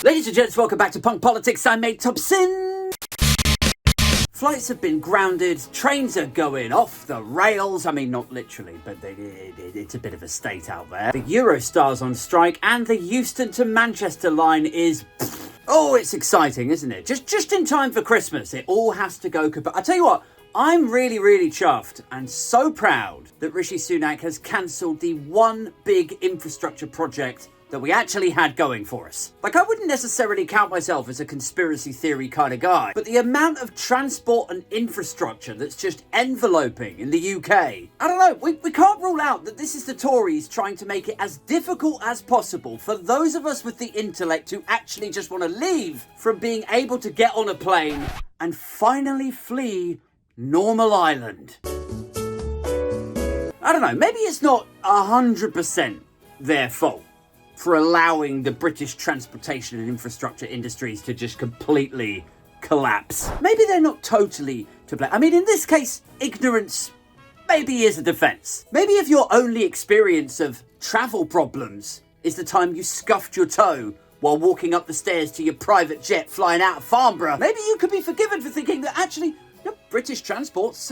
Ladies and gents, welcome back to Punk Politics. I'm Nate Thompson. Flights have been grounded, trains are going off the rails. I mean, not literally, but it's a bit of a state out there. The Eurostar's on strike, and the Euston to Manchester line is... Oh, it's exciting, isn't it? Just in time for Christmas. It all has to go... But I tell you what, I'm really chuffed and so proud that Rishi Sunak has cancelled the one big infrastructure project that we actually had going for us. Like, I wouldn't necessarily count myself as a conspiracy theory kind of guy, but the amount of transport and infrastructure that's just enveloping in the UK, I don't know, we can't rule out that this is the Tories trying to make it as difficult as possible for those of us with the intellect who actually just want to leave from being able to get on a plane and finally flee Normal Island. I don't know, maybe it's not 100% their fault for allowing the British transportation and infrastructure industries to just completely collapse. Maybe they're not totally to blame. I mean, in this case, ignorance maybe is a defence. Maybe if your only experience of travel problems is the time you scuffed your toe while walking up the stairs to your private jet flying out of Farnborough, maybe you could be forgiven for thinking that actually British transport's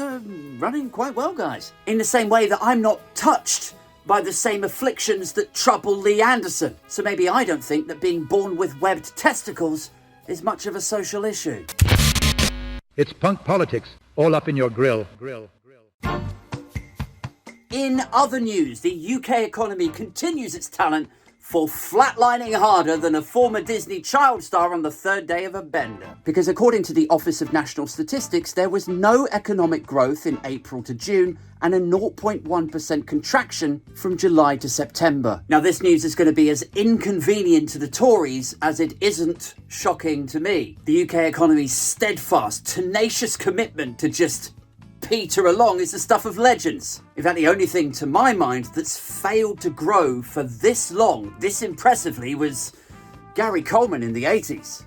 running quite well, guys. In the same way that I'm not touched by the same afflictions that trouble Lee Anderson. So maybe I don't think that being born with webbed testicles is much of a social issue. It's punk politics, all up in your grill. In other news, the UK economy continues its talent for flatlining harder than a former Disney child star on the third day of a bender. Because according to the Office of National Statistics, there was no economic growth in April to June and a 0.1% contraction from July to September. Now, this news is going to be as inconvenient to the Tories as it isn't shocking to me. The UK economy's steadfast, tenacious commitment to just peter along is the stuff of legends. In fact, the only thing to my mind that's failed to grow for this long, this impressively, was Gary Coleman in the 80s.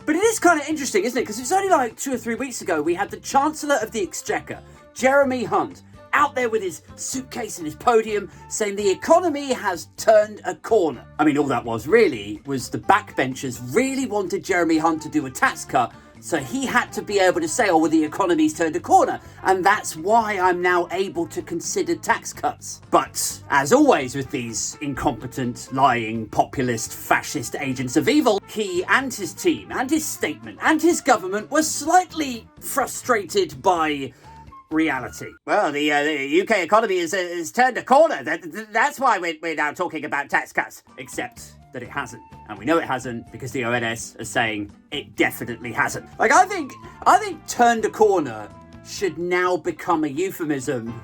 But it is kind of interesting, isn't it? Because it was only like 2 or 3 weeks ago we had the Chancellor of the Exchequer, Jeremy Hunt, out there with his suitcase and his podium saying the economy has turned a corner. I mean, all that was really was the backbenchers really wanted Jeremy Hunt to do a tax cut, so he had to be able to say, oh, well, the economy's turned a corner, and that's why I'm now able to consider tax cuts. But, as always with these incompetent, lying, populist, fascist agents of evil, he and his team, and his statement, and his government were slightly frustrated by reality. Well, the UK economy has turned a corner. That's why we're now talking about tax cuts. Except that it hasn't. And we know it hasn't because the ONS is saying it definitely hasn't. Like, I think turned a corner should now become a euphemism.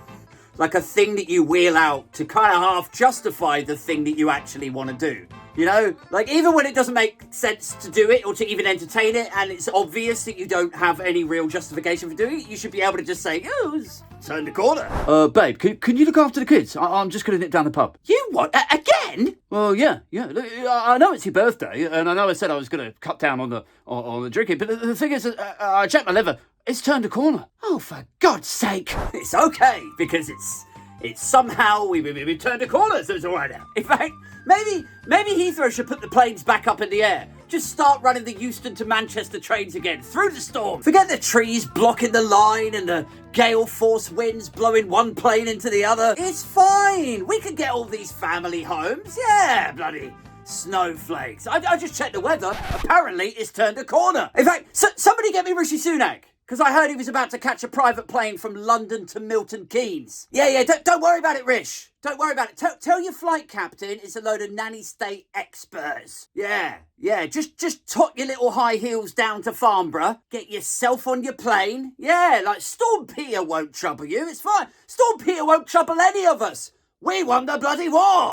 Like a thing that you wheel out to kind of half justify the thing that you actually want to do. You know? Like, even when it doesn't make sense to do it or to even entertain it, and it's obvious that you don't have any real justification for doing it, you should be able to just say, oh, it's turned a corner. Babe, can you look after the kids? I'm just going to nip down the pub. You what? Again? Well, yeah. Look, I know it's your birthday, and I know I said I was going to cut down on the drinking, but the thing is, I checked my liver. It's turned a corner. Oh, for God's sake. It's okay, because it's somehow we've turned a corner, so it's all right now. In fact, maybe Heathrow should put the planes back up in the air. Just start running the Euston to Manchester trains again, through the storm. Forget the trees blocking the line and the gale force winds blowing one plane into the other. It's fine. We can get all these family homes. Yeah, bloody snowflakes. I just checked the weather. Apparently, it's turned a corner. In fact, somebody get me Rishi Sunak. Because I heard he was about to catch a private plane from London to Milton Keynes. Yeah, don't worry about it, Rish. Don't worry about it. Tell your flight captain it's a load of nanny state experts. Yeah, just tot your little high heels down to Farnborough. Get yourself on your plane. Yeah, like Storm Peter won't trouble you. It's fine. Storm Peter won't trouble any of us. We won the bloody war.